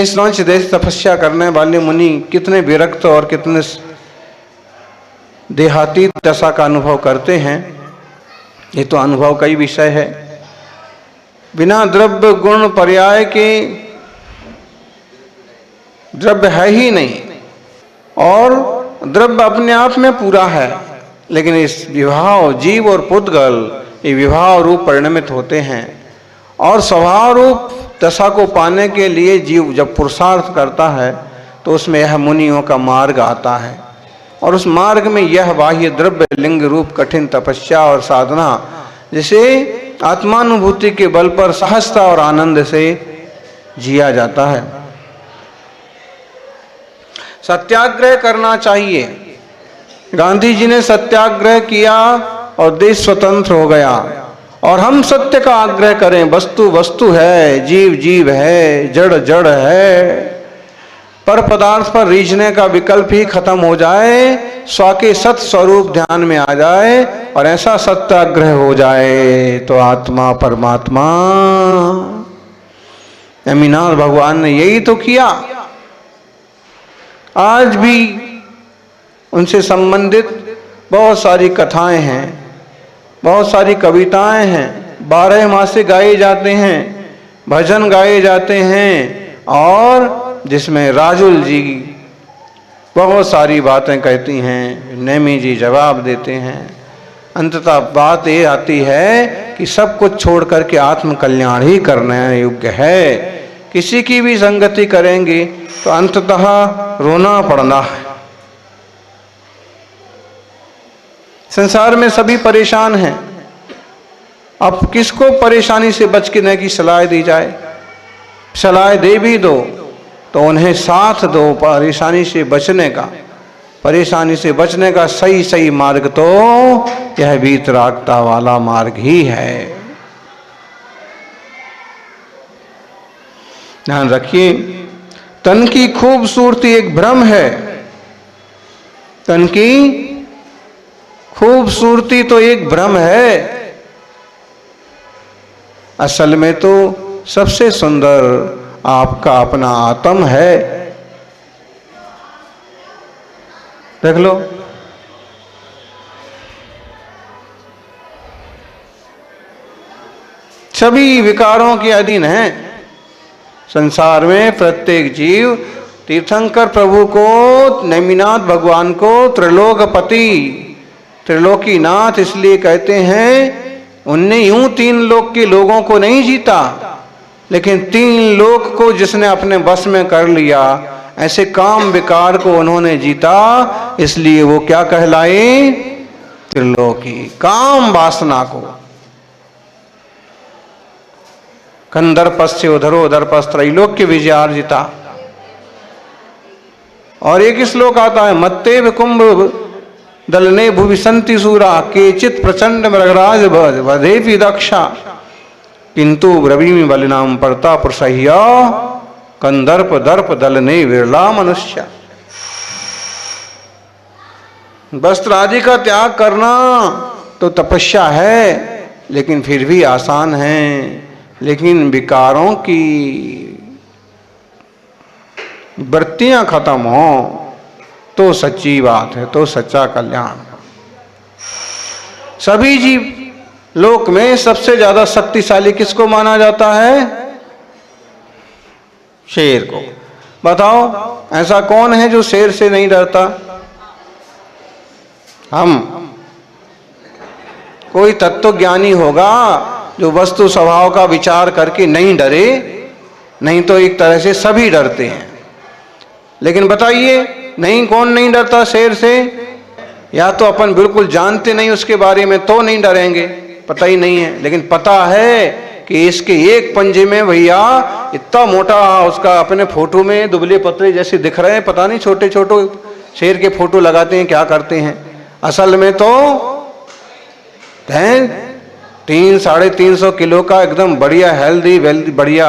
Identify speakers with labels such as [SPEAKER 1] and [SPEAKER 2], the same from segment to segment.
[SPEAKER 1] इस रौच देश तपस्या करने वाले मुनि कितने विरक्त और कितने देहाती दशा का अनुभव करते हैं, ये तो अनुभव का ही विषय है। बिना द्रव्य गुण पर्याय के द्रव्य है ही नहीं, और द्रव्य अपने आप में पूरा है, लेकिन इस विवाह जीव और पुद्गल ये विवाह रूप परिणमित होते हैं। और स्वभाव रूप दशा को पाने के लिए जीव जब पुरुषार्थ करता है तो उसमें यह मुनियों का मार्ग आता है, और उस मार्ग में यह बाह्य द्रव्य लिंग रूप कठिन तपस्या और साधना, जिसे आत्मानुभूति के बल पर सहजता और आनंद से जिया जाता है। सत्याग्रह करना चाहिए। गांधी जी ने सत्याग्रह किया और देश स्वतंत्र हो गया। और हम सत्य का आग्रह करें, वस्तु वस्तु है, जीव जीव है, जड़ जड़ है, पर पदार्थ पर रीझने का विकल्प ही खत्म हो जाए, स्व के सत स्वरूप ध्यान में आ जाए और ऐसा सत्याग्रह हो जाए तो आत्मा परमात्मा। नेमिनाथ भगवान ने यही तो किया। आज भी उनसे संबंधित बहुत सारी कथाएं हैं, बहुत सारी कविताएं हैं, 12 मासे गाए जाते हैं, भजन गाए जाते हैं, और जिसमें राजुल जी बहुत सारी बातें कहती हैं, नेमी जी जवाब देते हैं। अंततः बात ये आती है कि सब कुछ छोड़ करके आत्म कल्याण ही करने योग्य है। किसी की भी संगति करेंगे तो अंततः रोना पड़ना है। संसार में सभी परेशान हैं, अब किसको परेशानी से बचने की सलाह दी जाए? सलाह दे भी दो तो उन्हें साथ दो परेशानी से बचने का। परेशानी से बचने का सही सही मार्ग तो यह वीतरागता वाला मार्ग ही है। ध्यान रखिए, तन की खूबसूरती एक भ्रम है। तन की खूबसूरती तो एक भ्रम है, असल में तो सबसे सुंदर आपका अपना आत्म है। देख लो, सभी विकारों के अधीन है। संसार में प्रत्येक जीव तीर्थंकर प्रभु को, नेमिनाथ भगवान को त्रिलोकपति, त्रिलोकीनाथ इसलिए कहते हैं। उनने यूं 3 लोक के लोगों को नहीं जीता, लेकिन 3 लोक को जिसने अपने बस में कर लिया, ऐसे काम विकार को उन्होंने जीता, इसलिए वो क्या कहलाए? त्रिलोकी। काम वासना को कंदर्पस्य उधरोधर्पस त्रैलोक्य विजयार्जिता। और एक श्लोक आता है, मत्ते विकुंभ दलने भुवि संति सूरा केचित प्रचंड मृगराज वधेपि दक्षा किंतु ब्रवीमि बलिनाम परता पुरुषह्य कंदर्प दर्प दलने विरला मनुष्य। वस्त्र आदि का त्याग करना तो तपस्या है, लेकिन फिर भी आसान है। लेकिन विकारों की वृत्तियां खत्म हो तो सच्ची बात है, तो सच्चा कल्याण। सभी जीव लोक में सबसे ज्यादा शक्तिशाली किसको माना जाता है? शेर को। बताओ, ऐसा कौन है जो शेर से नहीं डरता? हम। कोई तत्वज्ञानी होगा जो वस्तु स्वभाव का विचार करके नहीं डरे, नहीं तो एक तरह से सभी डरते हैं। लेकिन बताइए, नहीं, कौन नहीं डरता शेर से? या तो अपन बिल्कुल जानते नहीं उसके बारे में तो नहीं डरेंगे, पता ही नहीं है। लेकिन पता है कि इसके एक पंजे में भैया इतना मोटा, उसका अपने फोटो में दुबले पतले जैसे दिख रहे हैं, पता नहीं छोटे छोटे शेर के फोटो लगाते हैं, क्या करते हैं। असल में तो 300-350 किलो का एकदम बढ़िया हेल्दी वेल्दी बढ़िया,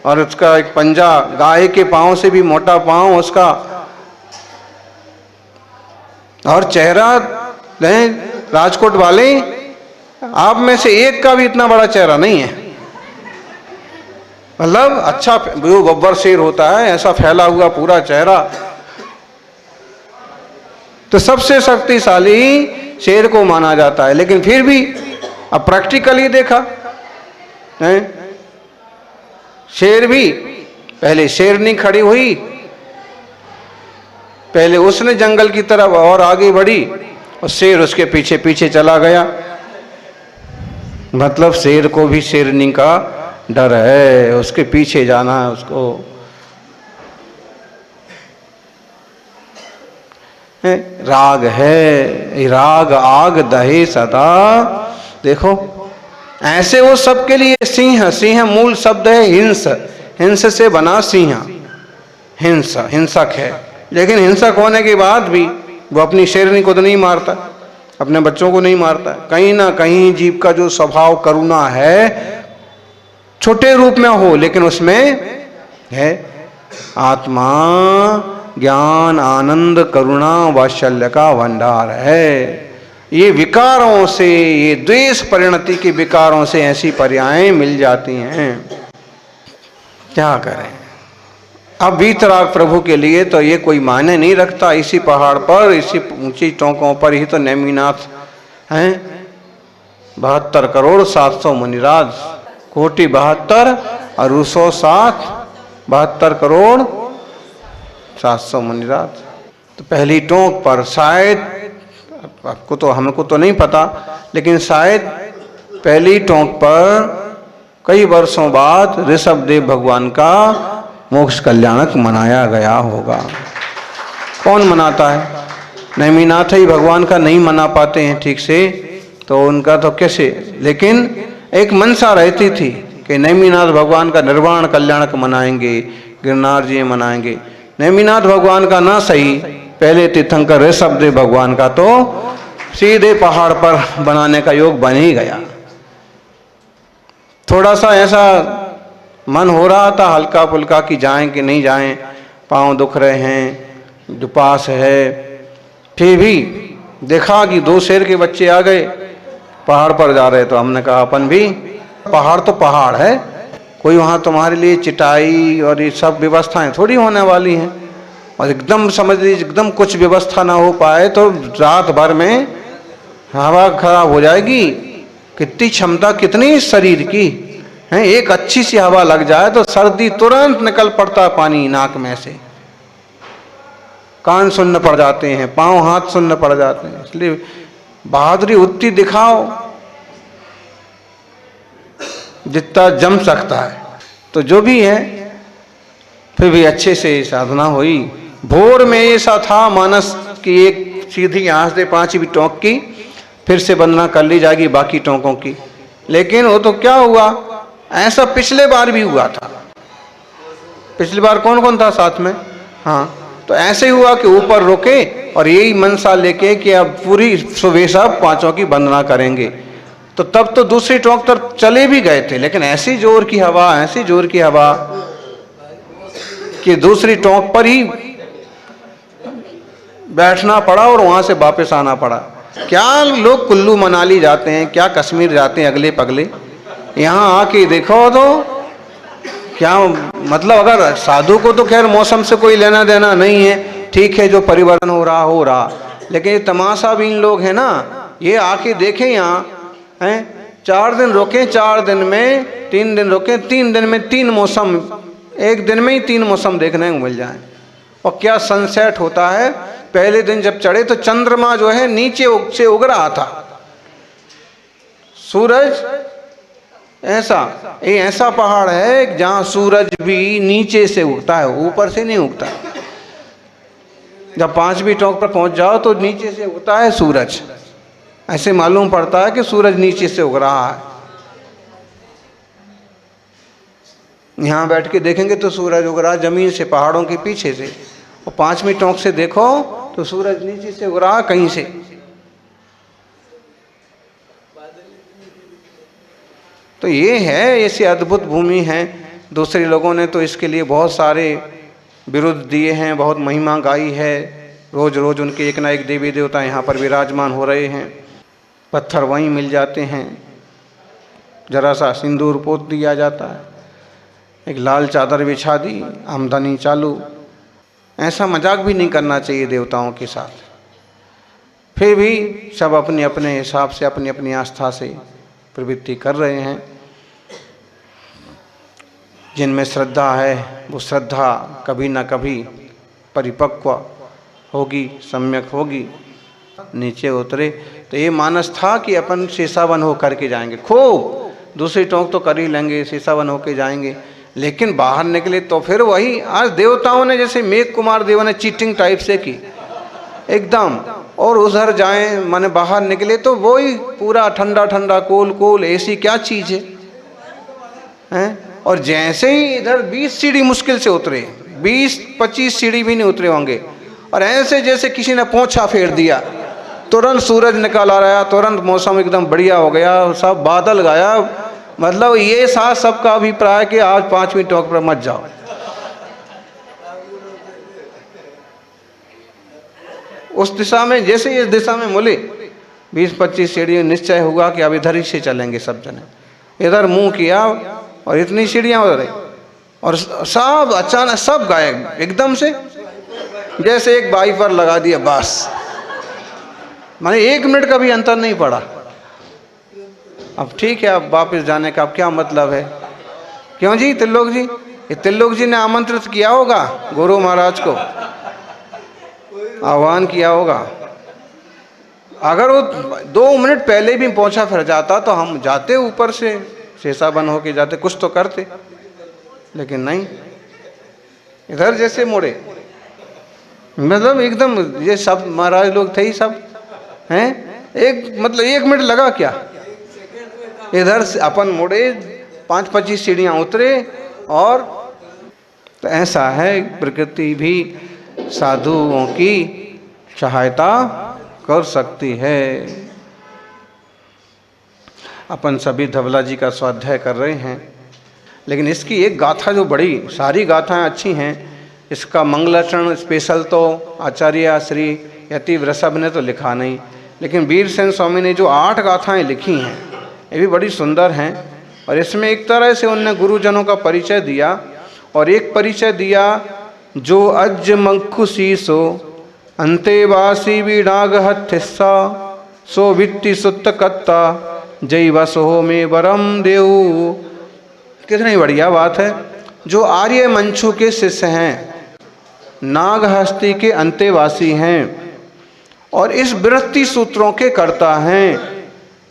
[SPEAKER 1] और उसका एक पंजा गाय के पांव से भी मोटा पांव उसका, और चेहरा राजकोट वाले आप में से एक का भी इतना बड़ा चेहरा नहीं है। मतलब अच्छा वो गब्बर शेर होता है, ऐसा फैला हुआ पूरा चेहरा। तो सबसे शक्तिशाली शेर को माना जाता है। लेकिन फिर भी अब प्रैक्टिकली देखा है, शेर भी पहले शेरनी खड़ी हुई, पहले उसने जंगल की तरफ और आगे बढ़ी और शेर उसके पीछे पीछे चला गया। मतलब शेर को भी शेरनी का डर है, उसके पीछे जाना है उसको। राग है, राग आग दहे सदा। देखो ऐसे वो सबके लिए सिंह, सिंह मूल शब्द है हिंस, हिंस से बना सिंह, हिंस हिंसक है। लेकिन हिंसक होने के बाद भी वो अपनी शेरनी को तो नहीं मारता, अपने बच्चों को नहीं मारता। कहीं ना कहीं जीव का जो स्वभाव करुणा है, छोटे रूप में हो लेकिन उसमें है आत्मा ज्ञान आनंद करुणा वात्सल्य का भंडार है। ये विकारों से, ये द्वेष परिणति के विकारों से ऐसी पर्यायें मिल जाती हैं। क्या करें। अब वीतराग प्रभु के लिए तो ये कोई मायने नहीं रखता। इसी पहाड़ पर, इसी ऊंची टोंकों पर ही तो नेमिनाथ हैं। 72 करोड़ 700 मुनिराज, कोटि 72 और 107, 72 करोड़ 700 मुनिराज। तो पहली टोंक पर शायद, आपको तो हमको तो नहीं पता, लेकिन शायद पहली टोंक पर कई वर्षों बाद ऋषभदेव भगवान का मोक्ष कल्याणक मनाया गया होगा। कौन मनाता है? नेमिनाथ ही भगवान का नहीं मना पाते हैं ठीक से, तो उनका तो कैसे। लेकिन एक मनसा रहती थी कि नेमिनाथ भगवान का निर्वाण कल्याणक मनाएंगे, गिरनार जी मनाएंगे। नेमिनाथ भगवान का ना सही, पहले तीर्थंकर ऋषभदेव भगवान का तो सीधे पहाड़ पर बनाने का योग बन ही गया। थोड़ा सा ऐसा मन हो रहा था हल्का फुल्का कि जाएं कि नहीं जाएं, पांव दुख रहे हैं, जो पास है। फिर भी देखा कि 2 शेर के बच्चे आ गए, पहाड़ पर जा रहे, तो हमने कहा अपन भी, पहाड़ तो पहाड़ है, कोई वहाँ तुम्हारे लिए चिटाई और ये सब व्यवस्थाएं थोड़ी होने वाली हैं। और एकदम समझ लीजिए एकदम कुछ व्यवस्था ना हो पाए तो रात भर में हवा खराब हो जाएगी। कितनी क्षमता, कितनी शरीर की है। एक अच्छी सी हवा लग जाए तो सर्दी तुरंत निकल पड़ता पानी नाक में से, कान सुन्न पड़ जाते हैं, पांव हाथ सुन्न पड़ जाते हैं। इसलिए बहादुरी उतनी दिखाओ जितना जम सकता है। तो जो भी है, फिर भी अच्छे से साधना हुई। भोर में ऐसा था मानस की एक सीधी यहाँ से 5वीं टोंक की फिर से वंदना कर ली जाएगी बाकी टोंकों की। लेकिन वो तो क्या हुआ, ऐसा पिछले बार भी हुआ था। पिछली बार कौन कौन था साथ में? हाँ, तो ऐसे हुआ कि ऊपर रुके और यही मनसा लेके कि अब पूरी सुबह सब 5 की वंदना करेंगे। तो तब तो दूसरी टोंक तक चले भी गए थे, लेकिन ऐसी जोर की हवा, ऐसी जोर की हवा कि दूसरी टोंक पर ही बैठना पड़ा और वहां से वापस आना पड़ा। क्या लोग कुल्लू मनाली जाते हैं, क्या कश्मीर जाते हैं अगले पगले, यहाँ आके देखो तो क्या मतलब। अगर साधु को तो खैर मौसम से कोई लेना देना नहीं है, ठीक है, जो परिवर्तन हो रहा, लेकिन ये तमाशा भी इन लोग हैं ना, ये आके देखें यहाँ हैं। 4 दिन रुके, 4 दिन में 3 दिन रुके, 3 दिन में 3 मौसम, एक दिन में ही 3 मौसम देखने को मिल जाए। और क्या सनसेट होता है। पहले दिन जब चढ़े तो चंद्रमा जो है नीचे से उग रहा था, सूरज ऐसा पहाड़ है जहां सूरज भी नीचे से उगता है, ऊपर से नहीं उगता। जब 5वीं टोंक पर पहुंच जाओ तो नीचे से उगता है सूरज, ऐसे मालूम पड़ता है कि सूरज नीचे से उग रहा है। यहां बैठ के देखेंगे तो सूरज उग रहा है जमीन से, पहाड़ों के पीछे से, और 5वीं टोंक से देखो तो सूरज नीचे से उग रहा है कहीं से। तो ये है, ऐसी अद्भुत भूमि है। दूसरे लोगों ने तो इसके लिए बहुत सारे विरुद्ध दिए हैं, बहुत महिमा गाई है। रोज रोज उनके एक ना एक देवी देवता यहाँ पर विराजमान हो रहे हैं। पत्थर वहीं मिल जाते हैं, जरा सा सिंदूर पोत दिया जाता है, एक लाल चादर बिछा दी, आमदनी चालू। ऐसा मजाक भी नहीं करना चाहिए देवताओं के साथ। फिर भी सब अपने अपने हिसाब से, अपनी अपनी आस्था से प्रवृत्ति कर रहे हैं। जिनमें श्रद्धा है वो श्रद्धा कभी ना कभी परिपक्व होगी, सम्यक होगी, नीचे उतरे। तो ये मानस था कि अपन शीशावन हो करके जाएंगे, खूब दूसरी टोंक तो कर ही लेंगे, शीशावन होके जाएंगे। लेकिन बाहर निकले तो फिर वही, आज देवताओं ने जैसे मेघ कुमार देव ने चीटिंग टाइप से की एकदम, और उधर जाएं माने बाहर निकले तो वही पूरा ठंडा ठंडा कूल कूल, ऐसी क्या चीज है? और जैसे ही इधर 20 सीढ़ी मुश्किल से उतरे, 20-25 सीढ़ी भी नहीं उतरे होंगे, और ऐसे जैसे किसी ने पोंछा फेर दिया, तुरंत सूरज निकल आ रहा, तुरंत मौसम एकदम बढ़िया हो गया, सब बादल गायब। मतलब ये साथ सबका अभिप्राय कि आज 5वीं टोंक पर मत जाओ। उस दिशा में जैसे इस दिशा में बोले 20-25 सीढ़ी, निश्चय हुआ कि अब इधर ही से चलेंगे सब जने। इधर मुंह किया और इतनी सीढ़ियां उधर, और सब अचानक सब गायब एकदम से, जैसे एक वाइपर लगा दिया बस। माने 1 मिनट का भी अंतर नहीं पड़ा। अब ठीक है, अब वापस जाने का अब क्या मतलब है? क्यों जी त्रिलोक जी? ये त्रिलोक जी ने आमंत्रित किया होगा गुरु महाराज को, आह्वान किया होगा। अगर वो 2 मिनट पहले भी पहुंचा फिर जाता तो हम जाते ऊपर से, शेषावन होके जाते, कुछ तो करते। लेकिन नहीं, इधर जैसे मुड़े, मतलब एकदम ये सब महाराज लोग थे ही सब हैं। एक मतलब 1 मिनट लगा क्या? इधर से अपन मुड़े, 5-25 सीढ़ियाँ उतरे, और तो ऐसा है प्रकृति भी साधुओं की सहायता कर सकती है। अपन सभी धवला जी का स्वाध्याय कर रहे हैं, लेकिन इसकी एक गाथा जो बड़ी, सारी गाथाएं अच्छी हैं, इसका मंगलाचरण स्पेशल तो आचार्य श्री यति वृषभ ने तो लिखा नहीं, लेकिन वीरसेन स्वामी ने जो 8 गाथाएं लिखी हैं ये भी बड़ी सुंदर हैं। और इसमें एक तरह से उनने गुरुजनों का परिचय दिया, और एक परिचय दिया जो अज मंकुशी सो अंतेवासी विडाग हथिस्सा सो वित्ति सुत्त कत्ता जय वसो में वरम देव। कितनी बढ़िया बात है। जो आर्य मंचू के शिष्य हैं, नागहस्ती के अंतेवासी हैं, और इस वृत्ति सूत्रों के कर्ता हैं,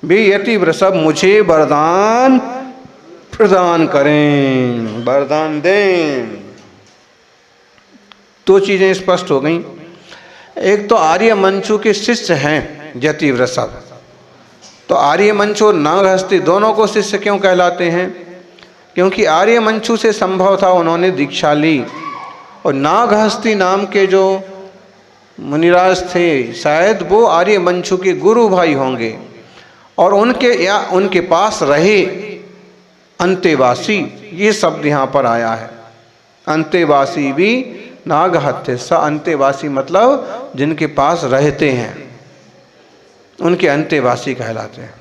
[SPEAKER 1] वे यति वृषभ मुझे वरदान प्रदान करें, वरदान दें। 2 चीजें स्पष्ट हो गई। एक तो आर्य मंचू के शिष्य हैं यति वृषभ, तो आर्य मंचू और नागहस्ती दोनों को शिष्य क्यों कहलाते हैं? क्योंकि आर्य मंचू से संभव था उन्होंने दीक्षा ली, और नागहस्ती नाम के जो मुनिराज थे शायद वो आर्य मंचू के गुरु भाई होंगे, और उनके पास रहे अंतेवासी, ये शब्द यहाँ पर आया है। अंतेवासी भी नागहत्या, अंतेवासी मतलब जिनके पास रहते हैं उनके अंतेवासी कहलाते हैं।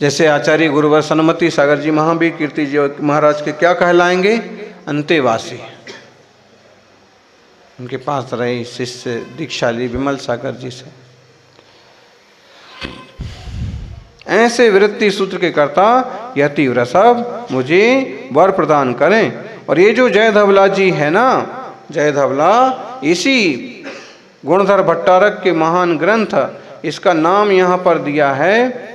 [SPEAKER 1] जैसे आचार्य गुरुवर सन्मति सागर जी महावीर कीर्ति जी महाराज के क्या कहलाएंगे? अंतेवासी। उनके पास रहे शिष्य दीक्षा ली विमल सागर जी से। ऐसे वृत्ति सूत्र के कर्ता यति वृषभ मुझे वर प्रदान करें। और ये जो जय धवला जी है ना, जय धवला इसी गुणधर भट्टारक के महान ग्रंथ, इसका नाम यहाँ पर दिया है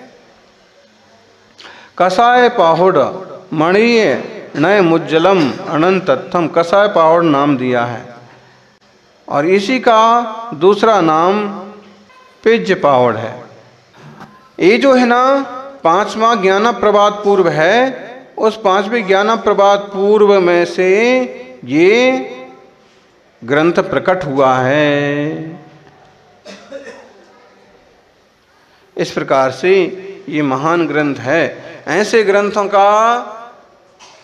[SPEAKER 1] कसाय पाहुड़ मणिय नय मुज्जलम अनंतत्थम। कसाय पाहुड़ नाम दिया है, और इसी का दूसरा नाम पिज्ज पाहुड़ है। ये जो है ना 5वां ज्ञान प्रभात पूर्व है, उस 5वें ज्ञान प्रभात पूर्व में से ये ग्रंथ प्रकट हुआ है। इस प्रकार से ये महान ग्रंथ है। ऐसे ग्रंथों का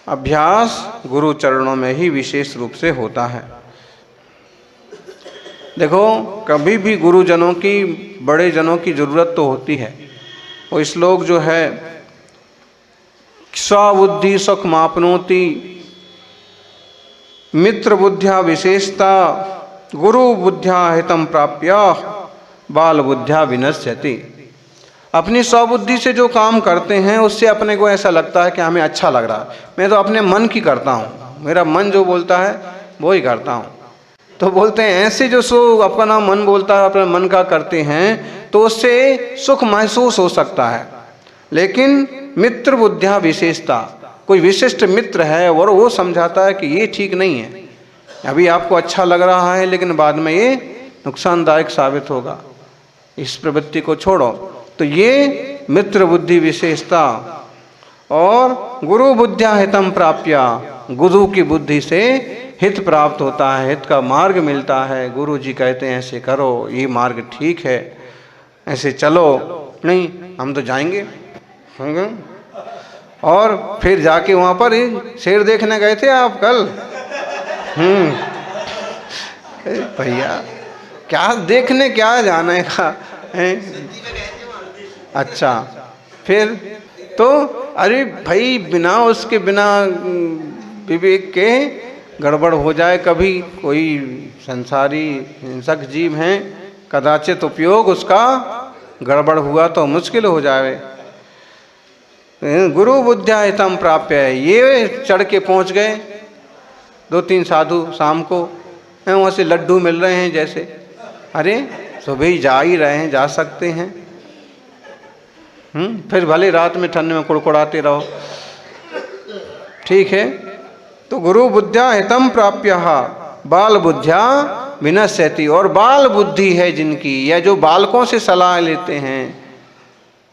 [SPEAKER 1] अभ्यास गुरु चरणों में ही विशेष रूप से होता है। देखो, कभी भी गुरुजनों की, बड़े जनों की जरूरत तो होती है। वो श्लोक जो है स्वबुद्धि सुख मापनोति, मित्र बुद्ध्या विशेषता, गुरु बुद्ध्या हितम प्राप्य, बाल बुद्ध्या विनश्यति। अपनी स्वबुद्धि से जो काम करते हैं उससे अपने को ऐसा लगता है कि हमें अच्छा लग रहा है, मैं तो अपने मन की करता हूँ, मेरा मन जो बोलता है वो ही करता हूँ। तो बोलते हैं ऐसे जो अपना मन बोलता है अपने मन का करते हैं तो उससे सुख महसूस हो सकता है। लेकिन मित्र बुद्धिया विशेषता, कोई विशिष्ट मित्र है और वो समझाता है कि ये ठीक नहीं है, अभी आपको अच्छा लग रहा है लेकिन बाद में ये नुकसानदायक साबित होगा, इस प्रवृत्ति को छोड़ो। तो ये मित्र बुद्धि विशेषता। और गुरु बुद्धिया हितम प्राप्य, गुरु की बुद्धि से हित प्राप्त होता है, हित का मार्ग मिलता है। गुरु जी कहते हैं ऐसे करो, ये मार्ग ठीक है, ऐसे चलो, नहीं हम तो जाएंगे। और फिर जाके वहाँ पर शेर देखने गए थे आप कल। भैया क्या देखने, क्या जाने का है? अच्छा, फिर तो अरे भाई बिना उसके, बिना विवेक के गड़बड़ हो जाए कभी। कोई संसारी हिंसक जीव हैं, कदाचित उपयोग उसका गड़बड़ हुआ तो मुश्किल हो जाए। गुरु बुद्ध्या हितम प्राप्य है, ये चढ़ के पहुंच गए। 2-3 साधु शाम को वहाँ से लड्डू मिल रहे हैं जैसे, अरे सुबह ही जा ही रहे हैं, जा सकते हैं। फिर भले रात में ठंड में कुड़कुड़ाते रहो, ठीक है। तो गुरु बुद्ध्या हितम प्राप्य बाल बुद्ध्या विनश्यति। और बाल बुद्धि है जिनकी, या जो बालकों से सलाह लेते हैं,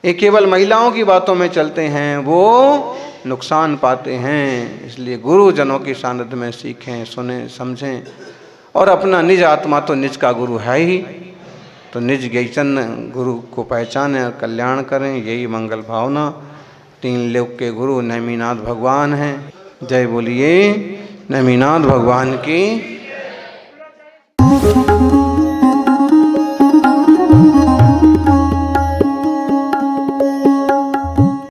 [SPEAKER 1] ये केवल महिलाओं की बातों में चलते हैं, वो नुकसान पाते हैं। इसलिए गुरुजनों की सानिध्य में सीखें, सुने, समझें। और अपना निज आत्मा तो निज का गुरु है ही, तो निज ज्ञान गुरु को पहचानें और कल्याण करें, यही मंगल भावना। 3 लोक के गुरु नेमिनाथ भगवान हैं। जय बोलिए नेमिनाथ भगवान की।